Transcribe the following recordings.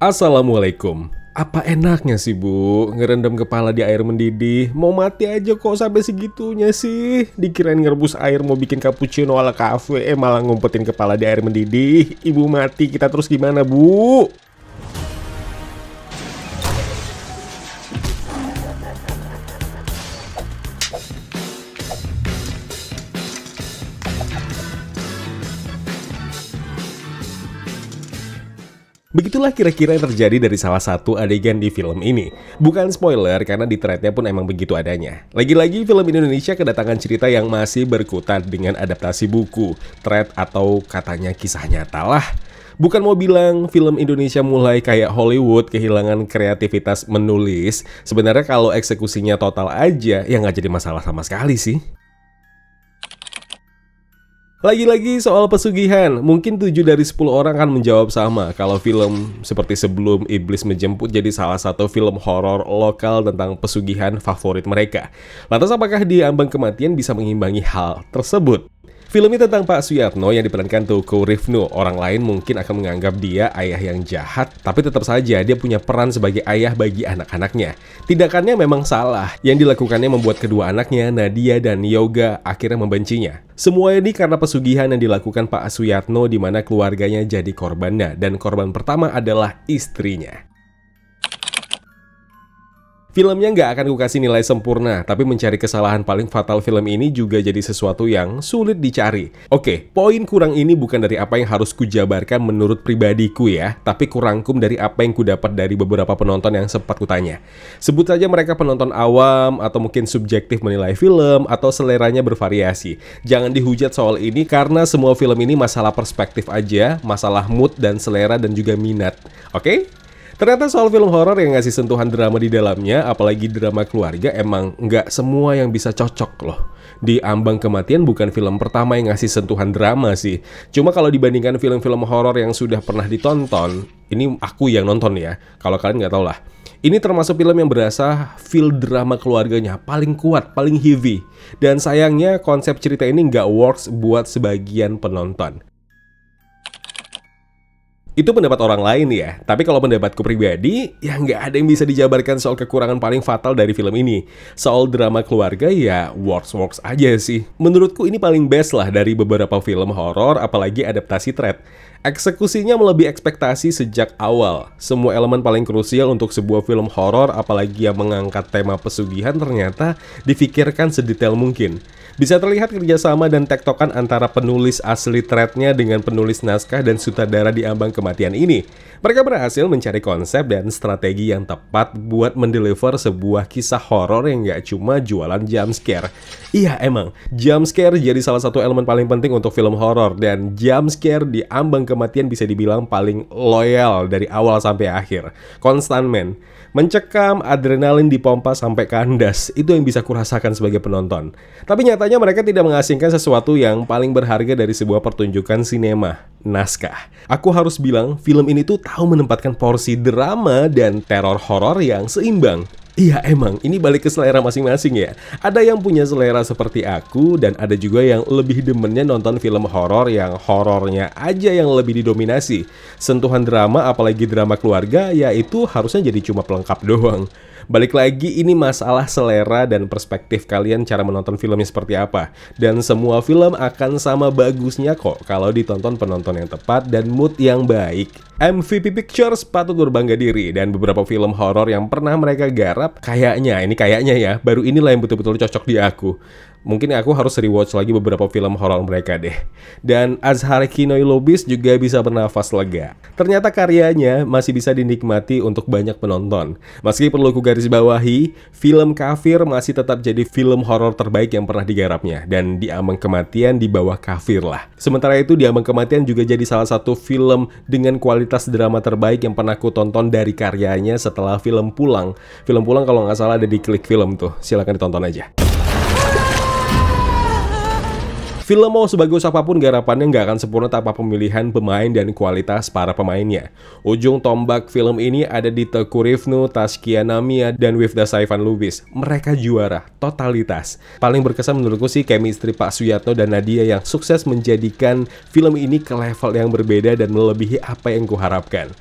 Assalamualaikum. Apa enaknya sih bu, ngerendam kepala di air mendidih? Mau mati aja kok sampai segitunya sih. Dikirain ngerebus air mau bikin cappuccino ala kafe, malah ngumpetin kepala di air mendidih. Ibu mati, kita terus gimana bu? Begitulah kira-kira yang terjadi dari salah satu adegan di film ini. Bukan spoiler karena di threadnya pun emang begitu adanya. Lagi-lagi film Indonesia kedatangan cerita yang masih berkutat dengan adaptasi buku, thread atau katanya kisah nyata lah. Bukan mau bilang film Indonesia mulai kayak Hollywood kehilangan kreativitas menulis. Sebenarnya kalau eksekusinya total aja ya nggak jadi masalah sama sekali sih. Lagi-lagi soal pesugihan, mungkin 7 dari 10 orang akan menjawab sama kalau film seperti Sebelum Iblis Menjemput jadi salah satu film horor lokal tentang pesugihan favorit mereka. Lantas apakah Di Ambang Kematian bisa mengimbangi hal tersebut? Film ini tentang Pak Suyatno yang diperankan Teuku Rifnu. Orang lain mungkin akan menganggap dia ayah yang jahat, tapi tetap saja dia punya peran sebagai ayah bagi anak-anaknya. Tindakannya memang salah. Yang dilakukannya membuat kedua anaknya, Nadia dan Yoga, akhirnya membencinya. Semua ini karena pesugihan yang dilakukan Pak Suyatno di mana keluarganya jadi korbannya, dan korban pertama adalah istrinya. Filmnya nggak akan kukasih nilai sempurna, tapi mencari kesalahan paling fatal film ini juga jadi sesuatu yang sulit dicari. Oke, poin kurang ini bukan dari apa yang harus kujabarkan menurut pribadiku ya, tapi kurangkum dari apa yang kudapat dari beberapa penonton yang sempat kutanya. Sebut saja mereka penonton awam, atau mungkin subjektif menilai film, atau seleranya bervariasi. Jangan dihujat soal ini karena semua film ini masalah perspektif aja, masalah mood dan selera dan juga minat. Oke? Ternyata soal film horor yang ngasih sentuhan drama di dalamnya, apalagi drama keluarga, emang nggak semua yang bisa cocok loh. Di Ambang Kematian bukan film pertama yang ngasih sentuhan drama sih. Cuma kalau dibandingkan film-film horor yang sudah pernah ditonton, ini aku yang nonton ya, kalau kalian nggak tahu lah. Ini termasuk film yang berasa feel drama keluarganya paling kuat, paling heavy. Dan sayangnya konsep cerita ini nggak works buat sebagian penonton. Itu pendapat orang lain ya, tapi kalau pendapatku pribadi, ya nggak ada yang bisa dijabarkan soal kekurangan paling fatal dari film ini. Soal drama keluarga ya works aja sih. Menurutku ini paling best lah dari beberapa film horor, apalagi adaptasi thread. Eksekusinya melebihi ekspektasi sejak awal. Semua elemen paling krusial untuk sebuah film horor, apalagi yang mengangkat tema pesugihan, ternyata difikirkan sedetail mungkin. Bisa terlihat kerjasama dan tektokan antara penulis asli threadnya dengan penulis naskah dan sutradara Di Ambang Kematian ini. Mereka berhasil mencari konsep dan strategi yang tepat buat mendeliver sebuah kisah horor yang gak cuma jualan jump scare. Iya emang, jump scare jadi salah satu elemen paling penting untuk film horor, dan jump scare Di Ambang Kematian bisa dibilang paling loyal dari awal sampai akhir. Konstan men. Mencekam, adrenalin dipompa sampai kandas, itu yang bisa kurasakan sebagai penonton. Tapi nyatanya mereka tidak mengasingkan sesuatu yang paling berharga dari sebuah pertunjukan sinema, naskah. Aku harus bilang, film ini tuh tahu menempatkan porsi drama dan teror horor yang seimbang. Iya emang, ini balik ke selera masing-masing ya. Ada yang punya selera seperti aku, dan ada juga yang lebih demennya nonton film horor yang horornya aja yang lebih didominasi. Sentuhan drama, apalagi drama keluarga, ya itu harusnya jadi cuma pelengkap doang. Balik lagi, ini masalah selera dan perspektif kalian cara menonton filmnya seperti apa. Dan semua film akan sama bagusnya kok kalau ditonton penonton yang tepat dan mood yang baik. MVP Pictures patut berbangga diri, dan beberapa film horor yang pernah mereka garap, kayaknya ya, baru inilah yang betul-betul cocok di aku. Mungkin aku harus rewatch lagi beberapa film horor mereka deh. Dan Azhar Kinoy Lubis juga bisa bernafas lega. Ternyata karyanya masih bisa dinikmati untuk banyak penonton. Meski perlu kugarisbawahi, film Kafir masih tetap jadi film horor terbaik yang pernah digarapnya. Dan Di Ambang Kematian di bawah Kafir lah. Sementara itu Di Ambang Kematian juga jadi salah satu film dengan kualitas drama terbaik yang pernah ku tonton dari karyanya setelah film Pulang. Film Pulang kalau nggak salah ada di Klik Film tuh, silahkan ditonton aja. Film mau sebagus apapun garapannya nggak akan sempurna tanpa pemilihan pemain dan kualitas para pemainnya. Ujung tombak film ini ada di Teuku Rifnu, Taskia Namia, dan Wifda Saifan Lubis. Mereka juara, totalitas. Paling berkesan menurutku sih chemistry Pak Suyatno dan Nadia yang sukses menjadikan film ini ke level yang berbeda dan melebihi apa yang kuharapkan.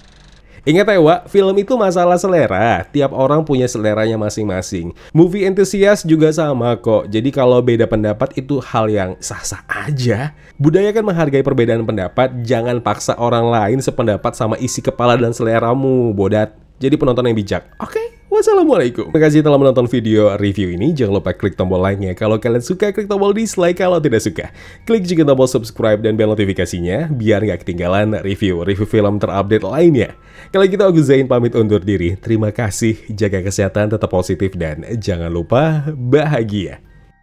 Ingat ya Wak, film itu masalah selera. Tiap orang punya seleranya masing-masing. Movie enthusiast juga sama kok. Jadi kalau beda pendapat itu hal yang sah-sah aja. Budayakan menghargai perbedaan pendapat. Jangan paksa orang lain sependapat sama isi kepala dan seleramu, bodat. Jadi penonton yang bijak. Oke? Wassalamualaikum. Terima kasih telah menonton video review ini. Jangan lupa klik tombol like-nya. Kalau kalian suka, klik tombol dislike kalau tidak suka. Klik juga tombol subscribe dan bel notifikasinya biar nggak ketinggalan review film terupdate lainnya. Kalau gitu aku Zain pamit undur diri. Terima kasih, jaga kesehatan, tetap positif, dan jangan lupa bahagia.